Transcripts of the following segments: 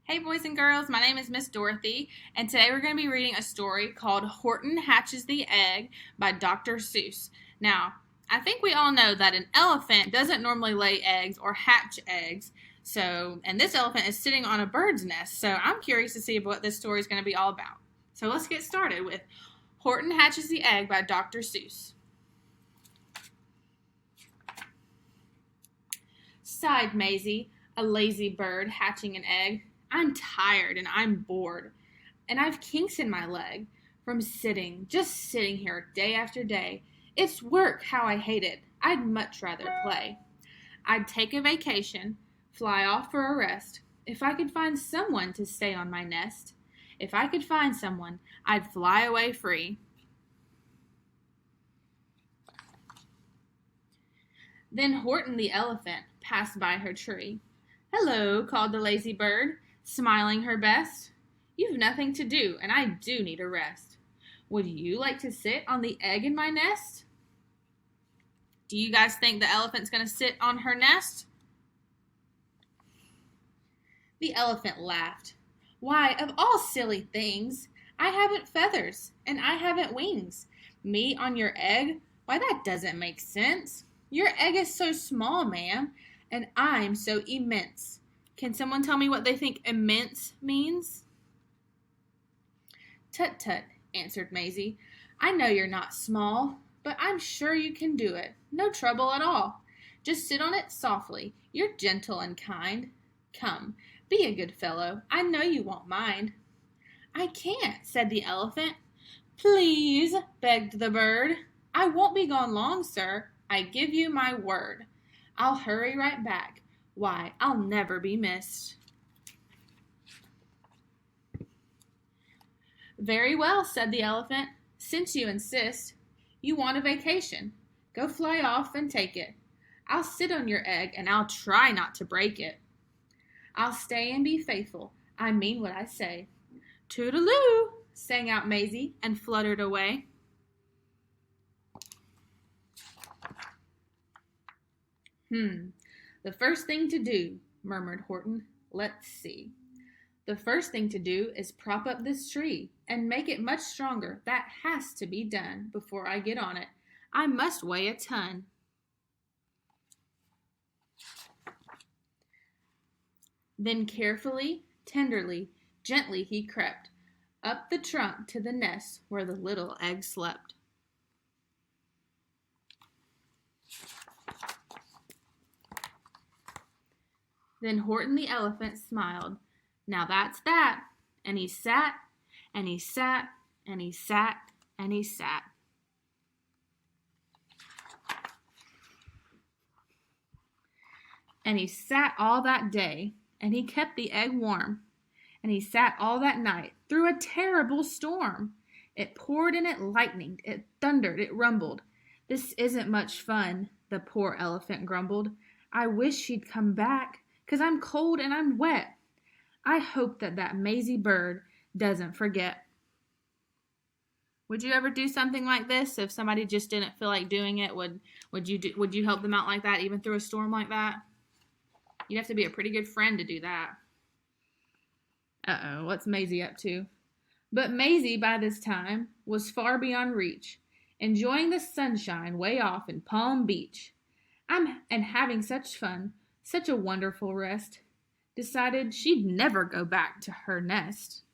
Hey boys and girls, my name is Miss Dorothy, and today we're going to be reading a story called Horton Hatches the Egg by Dr. Seuss. Now, I think we all know that an elephant doesn't normally lay eggs or hatch eggs, and this elephant is sitting on a bird's nest, so I'm curious to see what this story is going to be all about. So let's get started with Horton Hatches the Egg by Dr. Seuss. Sighed Maisie, a lazy bird hatching an egg. I'm tired and I'm bored, and I've kinks in my leg from just sitting here day after day. It's work, how I hate it. I'd much rather play. I'd take a vacation, fly off for a rest, if I could find someone to stay on my nest. If I could find someone, I'd fly away free. Then Horton the elephant passed by her tree. Hello, called the lazy bird, smiling her best. You've nothing to do, and I do need a rest. Would you like to sit on the egg in my nest? Do you guys think the elephant's going to sit on her nest? The elephant laughed. Why, of all silly things, I haven't feathers, and I haven't wings. Me on your egg? Why, that doesn't make sense. Your egg is so small, ma'am, and I'm so immense. Can someone tell me what they think immense means? Tut, tut, answered Maisie. I know you're not small, but I'm sure you can do it. No trouble at all. Just sit on it softly. You're gentle and kind. Come, be a good fellow. I know you won't mind. I can't, said the elephant. Please, begged the bird. I won't be gone long, sir. I give you my word. I'll hurry right back. Why, I'll never be missed. Very well, said the elephant. Since you insist, you want a vacation. Go fly off and take it. I'll sit on your egg and I'll try not to break it. I'll stay and be faithful. I mean what I say. Toodaloo, sang out Maisie and fluttered away. The first thing to do, murmured Horton. Let's see. The first thing to do is prop up this tree and make it much stronger. That has to be done before I get on it. I must weigh a ton. Then carefully, tenderly, gently he crept up the trunk to the nest where the little egg slept. Then Horton the elephant smiled. Now that's that. And he sat, and he sat, and he sat, and he sat. And he sat all that day, and he kept the egg warm. And he sat all that night through a terrible storm. It poured and it lightened, it thundered, it rumbled. This isn't much fun, the poor elephant grumbled. I wish she'd come back. 'Cause I'm cold and I'm wet. I hope that Maisie bird doesn't forget. Would you ever do something like this? If somebody just didn't feel like doing it, would you help them out like that, even through a storm like that? You'd have to be a pretty good friend to do that. Uh-oh, what's Maisie up to? But Maisie, by this time, was far beyond reach, enjoying the sunshine way off in Palm Beach. And having such fun, such a wonderful rest, decided she'd never go back to her nest.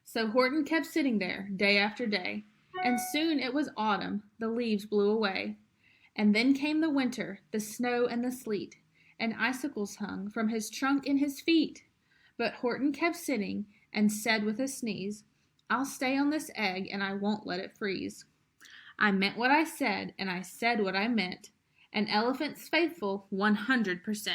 So Horton kept sitting there day after day, and soon it was autumn, the leaves blew away. And then came the winter, the snow and the sleet, and icicles hung from his trunk and his feet. But Horton kept sitting and said with a sneeze, I'll stay on this egg and I won't let it freeze. I meant what I said, and I said what I meant. An elephant's faithful 100%.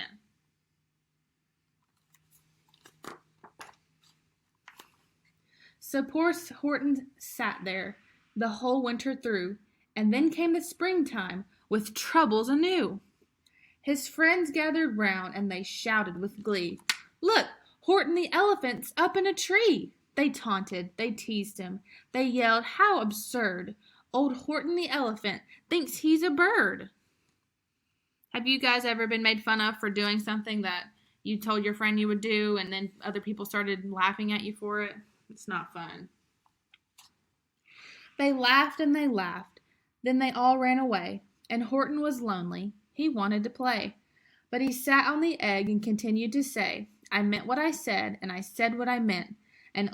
So poor Horton sat there the whole winter through, and then came the springtime with troubles anew. His friends gathered round, and they shouted with glee, Look, Horton the elephant's up in a tree. They taunted, they teased him, they yelled, How absurd! Old Horton the elephant thinks he's a bird. Have you guys ever been made fun of for doing something that you told your friend you would do and then other people started laughing at you for it? It's not fun. They laughed and they laughed. Then they all ran away, and Horton was lonely. He wanted to play. But he sat on the egg and continued to say, I meant what I said, and I said what I meant. An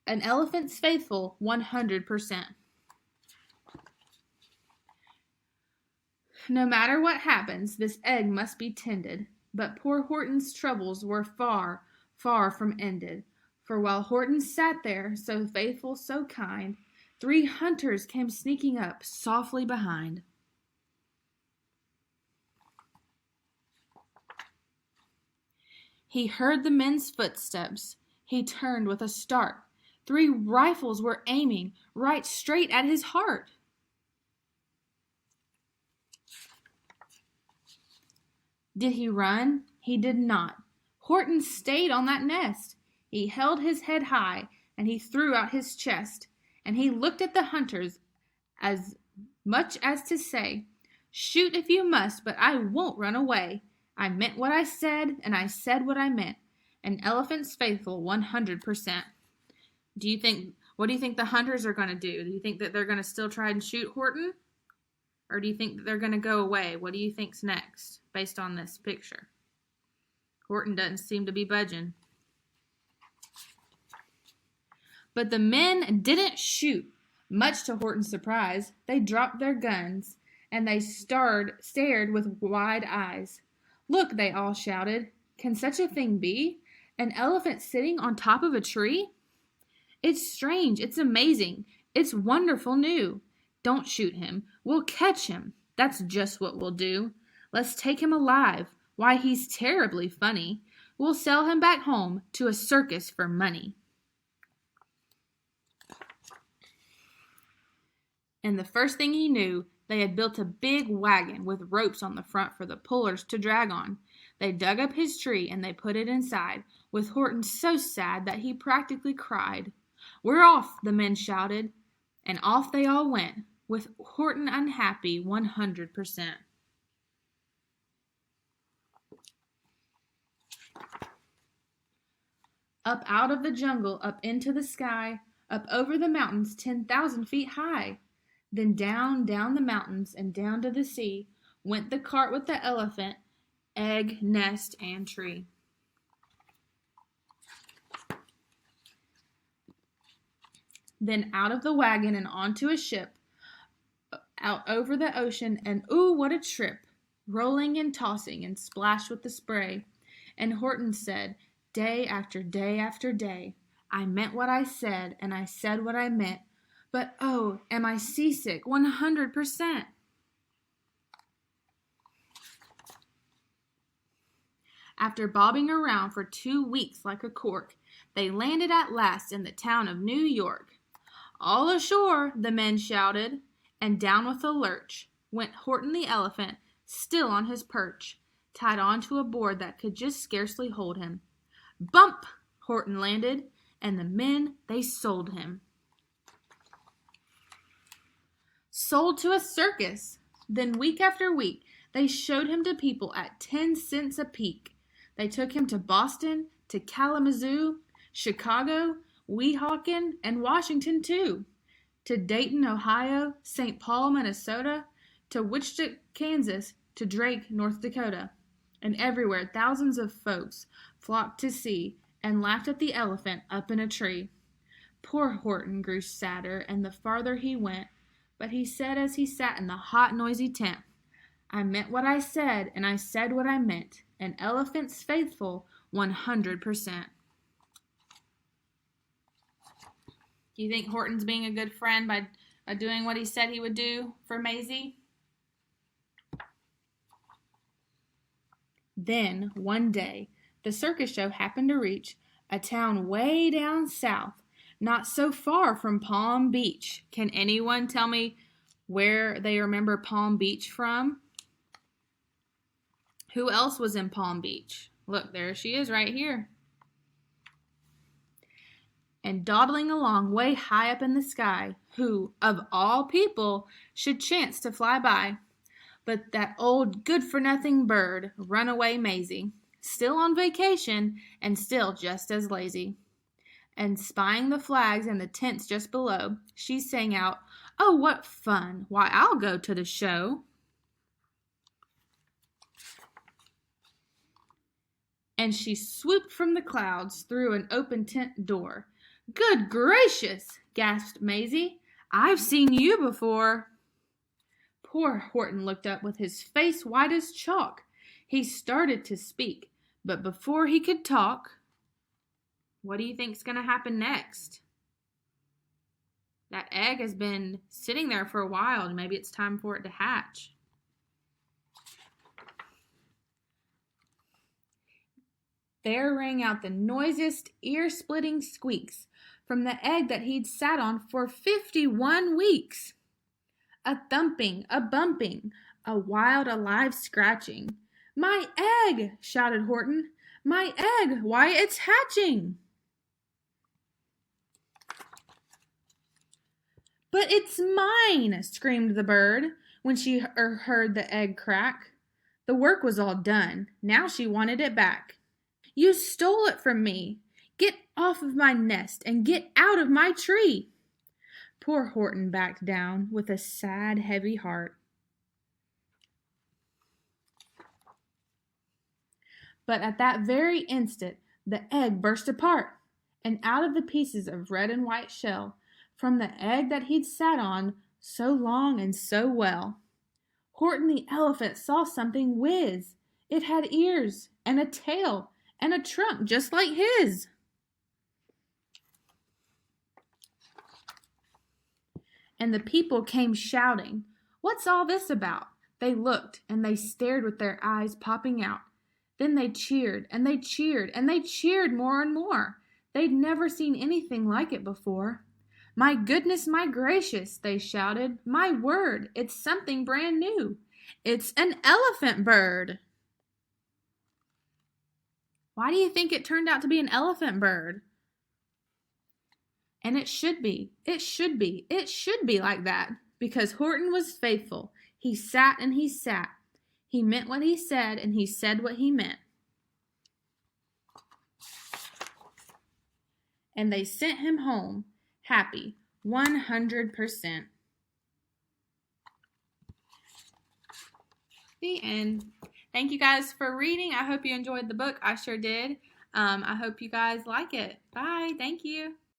elephant's faithful 100%. No matter what happens, this egg must be tended. But poor Horton's troubles were far, far from ended. For while Horton sat there, so faithful, so kind, 3 hunters came sneaking up softly behind. He heard the men's footsteps. He turned with a start. 3 rifles were aiming right straight at his heart. Did he run? He did not. Horton stayed on that nest. He held his head high, and he threw out his chest, and he looked at the hunters as much as to say, shoot if you must, but I won't run away. I meant what I said, and I said what I meant. An elephant's faithful 100%. What do you think the hunters are going to do? Do you think that they're going to still try and shoot Horton? Or do you think that they're going to go away? What do you think's next, based on this picture? Horton doesn't seem to be budging. But the men didn't shoot. Much to Horton's surprise, they dropped their guns, and they stared with wide eyes. Look, they all shouted. Can such a thing be? An elephant sitting on top of a tree? It's strange. It's amazing. It's wonderful new. Don't shoot him. We'll catch him. That's just what we'll do. Let's take him alive. Why, he's terribly funny. We'll sell him back home to a circus for money. And the first thing he knew, they had built a big wagon with ropes on the front for the pullers to drag on. They dug up his tree and they put it inside, with Horton so sad that he practically cried. We're off, the men shouted, and off they all went, with Horton unhappy 100%. Up out of the jungle, up into the sky, up over the mountains 10,000 feet high. Then down, down the mountains, and down to the sea, went the cart with the elephant, egg, nest, and tree. Then out of the wagon and onto a ship, out over the ocean, and ooh, what a trip! Rolling and tossing and splashed with the spray. And Horton said, day after day after day, I meant what I said, and I said what I meant. But oh, am I seasick 100%. After bobbing around for 2 weeks like a cork, they landed at last in the town of New York. All ashore, the men shouted, and down with a lurch went Horton the elephant, still on his perch, tied onto a board that could just scarcely hold him. Bump! Horton landed, and the men, they sold him. Sold to a circus. Then week after week, they showed him to people at 10 cents a peek. They took him to Boston, to Kalamazoo, Chicago, Weehawken, and Washington too. To Dayton, Ohio, St. Paul, Minnesota, to Wichita, Kansas, to Drake, North Dakota. And everywhere thousands of folks flocked to see and laughed at the elephant up in a tree. Poor Horton grew sadder, and the farther he went, but he said as he sat in the hot, noisy tent, I meant what I said, and I said what I meant. An elephant's faithful 100%. Do you think Horton's being a good friend by doing what he said he would do for Maisie? Then, one day, the circus show happened to reach a town way down south, not so far from Palm Beach. Can anyone tell me where they remember Palm Beach from? Who else was in Palm Beach? Look, there she is right here. And dawdling along way high up in the sky, who, of all people, should chance to fly by? But that old good-for-nothing bird, Runaway Maisie, still on vacation and still just as lazy. And spying the flags and the tents just below, she sang out, "Oh, what fun! Why, I'll go to the show." And she swooped from the clouds through an open tent door. "Good gracious!" gasped Maisie. "I've seen you before." Poor Horton looked up with his face white as chalk. He started to speak, but before he could talk, what do you think's going to happen next? That egg has been sitting there for a while, and maybe it's time for it to hatch. There rang out the noisiest, ear-splitting squeaks from the egg that he'd sat on for 51 weeks. A thumping, a bumping, a wild, alive scratching. "My egg!" shouted Horton. "My egg! Why, it's hatching!" "But it's mine!" screamed the bird when she heard the egg crack. The work was all done. Now she wanted it back. "You stole it from me! Get off of my nest and get out of my tree!" Poor Horton backed down with a sad, heavy heart. But at that very instant, the egg burst apart, and out of the pieces of red and white shell, from the egg that he'd sat on so long and so well, Horton the elephant saw something whiz. It had ears and a tail and a trunk just like his. And the people came shouting, "What's all this about?" They looked and they stared with their eyes popping out. Then they cheered and they cheered and they cheered more and more. They'd never seen anything like it before. "My goodness, my gracious," they shouted. "My word, it's something brand new. It's an elephant bird." Why do you think it turned out to be an elephant bird? And it should be like that, because Horton was faithful. He sat and he sat. He meant what he said, and he said what he meant. And they sent him home, happy, 100%. The end. Thank you guys for reading. I hope you enjoyed the book. I sure did. I hope you guys like it. Bye. Thank you.